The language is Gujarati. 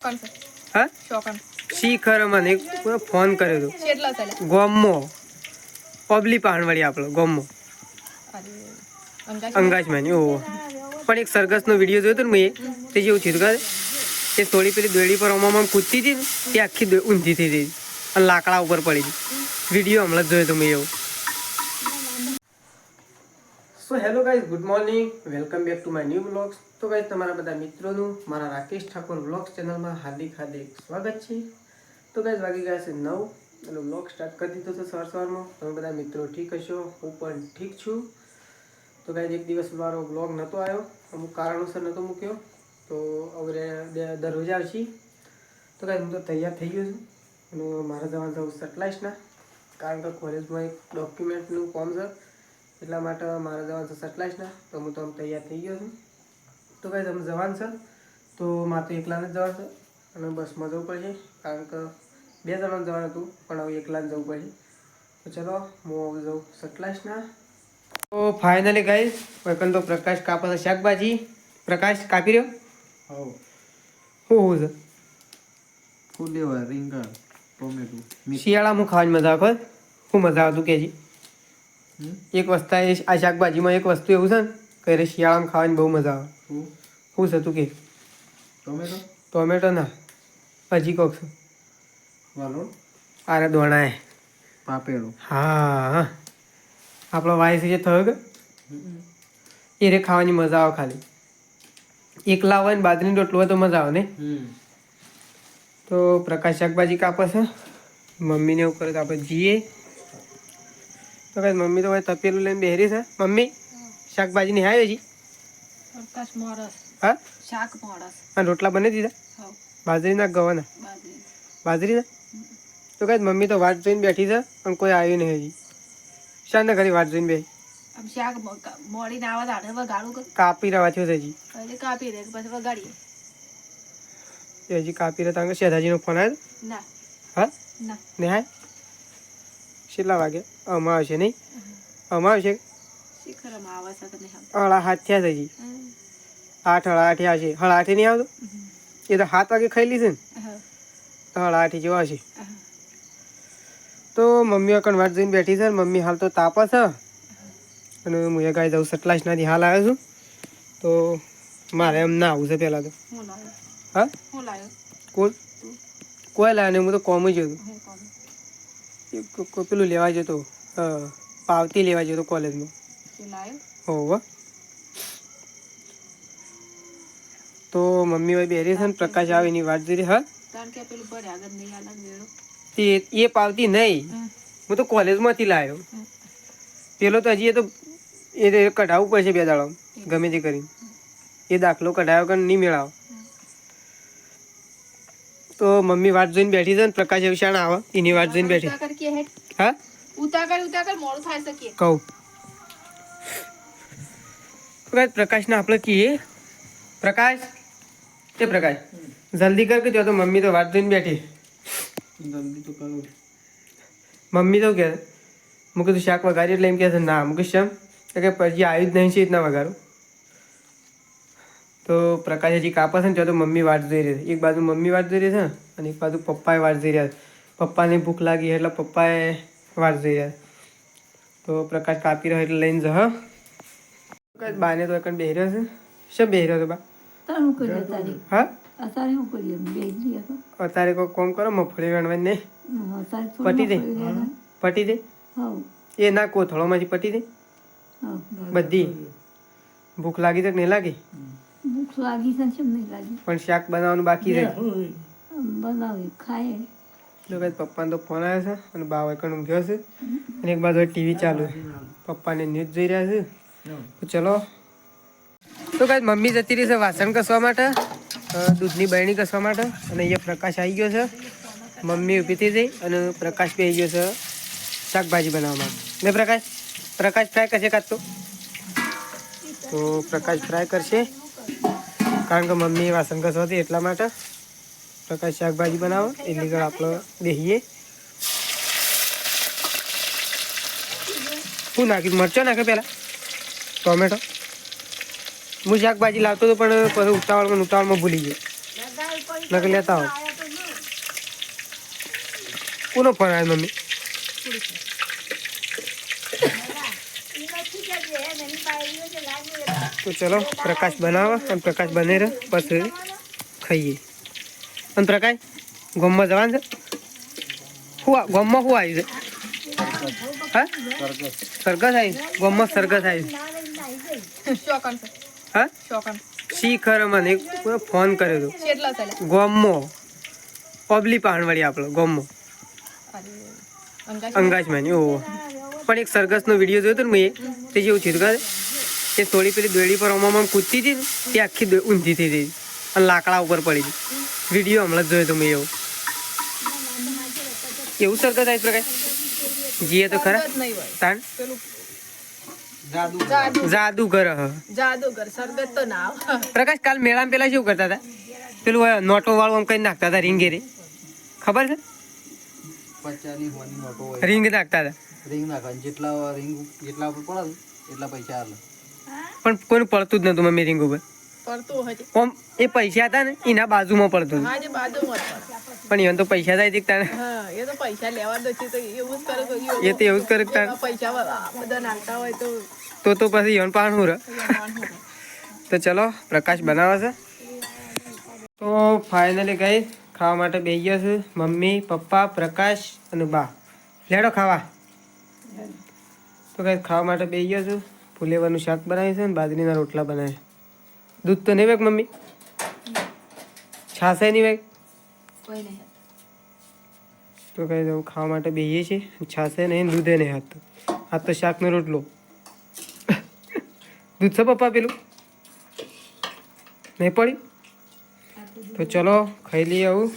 હા શીખર મને ફોન કર્યો હતો ગોમો પબ્લિક પાણવાડી આપણો ગોમો અંગાજમાં ઓહો પણ એક સરઘસનો વિડીયો જોયો હતો ને મેં તે જેવું થયું હતું કે થોડી પેલી દોડી પર આમ કૂદતી હતી ને તે આખી ઊંધી થઈ ગઈ અને લાકડા ઉપર પડી ગઈ વિડીયો હમણાં જ જોયો હતો મેં એવું. So hello guys, good morning, welcome back to my new vlogs. તો ગાઈઝ તમારા બધા મિત્રોનું મારા રાકેશ ઠાકોર વ્લોગ્સ ચેનલમાં હાર્દિક સ્વાગત છે. તો ગાઈઝ વાગી ગયા છે 9 અને વ્લોગ સ્ટાર્ટ કરી દીધો છે સવારમાં. તમે બધા મિત્રો ઠીક હશો, હું પણ ઠીક છું. તો ગાઈઝ એક દિવસ મારો વ્લોગ નહોતો આવ્યો, અમુક કારણોસર નહોતો મૂક્યો, તો હવે દરરોજ આવશે. તો ગાઈઝ હું તો તૈયાર થઈ ગયો છું અને મારે જવાનું થયું સટલાઇસના, કારણ કે કોલેજમાં એક ડોક્યુમેન્ટનું ફોર્મ છે એટલા માટે મારે જવાનું છે સટલાઇસના. તો હું તો આમ તૈયાર થઈ ગયો છું. તો ભાઈ તમે જવાનું છે તો મારે તો એકલાને જ જવાનું છે અને બસમાં જવું પડશે, કારણ કે 2 જણાને જવાનું હતું પણ હવે એકલાને જવું પડશે. તો ચલો હું જાઉં સટલાઇસના. તો ફાઇનલી ગાઈસ વૈકન તો પ્રકાશ કાપે છે શાકભાજી. પ્રકાશ કાપી રહ્યો. શું છે? ફૂલેવા રીંગણ ટોમેટું શિયાળામાં ખાવાની મજા આવે. શું મજા આવતું કેજી? એક વસ્તુ આ શાકભાજીમાં એક વસ્તુ એવું છે ને કે શિયાળામાં ખાવાની બહુ મજા આવે. શું છે તું કે? ટોમેટો ટોમેટો ના, હજી કોક છે વાલો આરે દોણાય પાપેડું. હા આપણો વાયસ જે થયો કે એ રે ખાવાની મજા આવે. ખાલી એકલા હોય ને બાજરીનો રોટલો હોય તો મજા આવે ને. તો પ્રકાશ શાકભાજી કાપે છે, મમ્મીને એવું કરે તો આપણે જઈએ. તો ભાઈ મમ્મી તો ભાઈ તપેલું લઈને બેહરી છે. મમ્મી શાકભાજી નહીં આવી હજી? હા અને રોટલા બની દીધા? બાજરીના ગવાના? બાજરીના. તો કઈ મમ્મી તો વાટ જોઈને બેઠી છે પણ કોઈ આવ્યું નહીં હજી. શાને ઘરે વાટ જોઈને બેઠી? કાપી રહ્યા છો હજી? હજી કાપી રહ્યા તાંગે શેઠાજીનો ફોન આવ્યો? હા નહીં હા. કેટલા વાગે આમાં આવશે? નહીં આમાં આવશે. 7:30 થયા છે હજી. 8 8:30 આવશે. 8:30 નહીં આવતો? એ તો 7 વાગે ખાઈ લીધું ને, તો 8:30 જેવો આવશે. તો મમ્મી અકણ વાટ જોઈને બેઠી છે. મમ્મી હાલ તો તાપે છે અને હું એ ગાઈ જાઉં સટલાસનાથી હાલ આવ્યો છું. તો મારે એમ ના આવું છે પહેલાં તો. હા કોઈ લાવ્યો નહીં, હું તો કોમ જ હતું. પેલું લેવા જતો પાવતી લેવા જતો કોલેજમાં. હોવ. તો મમ્મી ભાઈ બેરી છે ને પ્રકાશ આવે એની વાત જોઈ. હા એ પાવતી નહીં, હું તો કોલેજમાંથી લાવ્યો. પેલો તો હજી એ કઢાવવું પડશે 2 દાડા ગમે તે કરીને. એ દાખલો કઢાવ્યો કે નહીં મેળાવો. તો મમ્મી વાટ જોઈને બેઠી છે ને પ્રકાશ એવું શાણ આવે એની વાટ જોઈને બેઠી. હા કહું પ્રકાશને આપણે કહીએ. પ્રકાશ એ પ્રકાશ જલ્દી કર કે તો મમ્મી તો વાટ જોઈને બેઠી. જલ્દી તો કરો. મમ્મી તો કે હું કીધું શાક વઘારી એટલે એમ કહે છે ના. મૂકીશ શેમ કે પછી આવ્યું જ નહીં છે રીતના વઘારું. તો પ્રકાશ હજી કાપે છે ને ત્યાં તો મમ્મી વાટ જોઈ રહી છે. એક બાજુ મમ્મી વાટ જોઈ રહી છે અને એક બાજુ પપ્પાએ વાટ જોઈ રહ્યા છે. પપ્પાને ભૂખ લાગી એટલે પપ્પાએ વાટ જોઈ રહ્યા. તો પ્રકાશ કાપી રહ્યો એટલે લઈને જ. હા બાને તો એકણ બેહી રહ્યો છે. શું બેહી રહ્યો છે બા? હા અત્યારે કોઈ કોમ કરો, મગફળી વેણવાની નહીં પટી દે. પટી દે એ ના કોથળોમાંથી પટી દે બધી. ભૂખ લાગી તો નહીં લાગી? ભૂખ લાગી છે નહીં લાગી પણ શાક બનાવવાનું બાકી છે. બનાવી ખાય. તો ભાઈ પપ્પાને તો ફોન આવ્યો છે અને બા એકણ ઊંઘ્યો છે અને એક બાજુ ટીવી ચાલુ છે. પપ્પાને ન્યૂઝ જોઈ રહ્યા છે. તો ચલો. તો ભાઈ મમ્મી જતી રહી છે વાસણ ઘસવા માટે, દૂધની બરણી ઘસવા માટે. અને અહીંયા પ્રકાશ આવી ગયો છે. મમ્મી ઊભી થઈ જઈ અને પ્રકાશ બી આવી ગયો છે શાકભાજી બનાવવા માટે. ને પ્રકાશ ફ્રાય કરશે કાઢતો. તો પ્રકાશ ફ્રાય કરશે કારણ કે મમ્મી વાસણ ઘસવા હતી એટલા માટે. પ્રકાશ શાકભાજી બનાવો એટલી ઘર આપણે બેસીએ. શું નાખ્યું? મરચો નાખ્યો પહેલાં, ટોમેટો. હું શાકભાજી લાવતો હતો પણ પછી ઉતાવળમાં ભૂલી ગયો. નકર લેતા આવો કોનો ફોન આવ્યો મમ્મી તો ચલો પ્રકાશ બનાવો અને પ્રકાશ બને રહે પછી ખાઈએ અને પ્રકાશ ગોમમાં જવાનું છે ગોમમાં શું આવ્યું છે હા સરગસ આવી ગોમમાં સરગસ આવી હા શી ખર મને ફોન કર્યો હતો ગોમમાં પબ્લિક પાણવાળી આપણો ગોમમાં અંગાજમાં ઓહો પણ એક સરગસનો વિડીયો જોયો હતો ને મેં તે જેવું થયું હતું કે થોડી પેલી દોડી પર અમામ કૂદતી હતી ને તે આખી ઊંધી થઈ ગઈ અને લાકડા ઉપર પડી ગઈ વિડીયો હમણાં જ જોયો હતો મેં એવું સરગસ આવી પ્રકાશ જીએ તો ખરા તાણ જાદુગર સરગત તો ના પ્રકાશ કાલ મેળામાં પેલા શું કરતા હતા પેલું નોટો વાળું આમ કઈ નાખતા હતા રીંગે રે ખબર છે 50 ની હોની નોટો હોય રીંગ નાખતા હતા રિંગ નાખવાની જેટલા ઉપર પડે એટલા પૈસા આલે પણ કોઈને પડતું જ નતું મમ્મી રીંગ ઉપર પડતું હોય ઓમ એ પૈસા હતા ને એના બાજુમાં પડતું આજે બાજુમાં પણ એને તો પૈસા થાય છે તાણે હા એ તો પૈસા લેવા દે છે તો એવું જ કરે એ તો એવું જ કરે તાણે પૈસા બધા નાખતા હોય તો પછી યન પાણું રહે તો ચલો પ્રકાશ બનાવે છે તો ફાઇનલી ગઈ ખાવા માટે બેસી ગયા છે મમ્મી પપ્પા પ્રકાશ અને બા લેડો ખાવા તો કઈ ખાવા માટે બેસી ગયા છું ફુલેવાનું શાક બનાવ્યું છે ને બાજરીના રોટલા બનાવ્યા દૂધ તો નહીં વેક મમ્મી છાશે નહીં વેક તો કઈ દઉં ખાવા માટે બેસીએ છીએ છાશે નહીં દૂધે નહીં હાથ તો શાકનો રોટલો દૂધ છે પપ્પા પેલું નહીં પડ્યું તો ચલો ખાઈ લઈએ આવું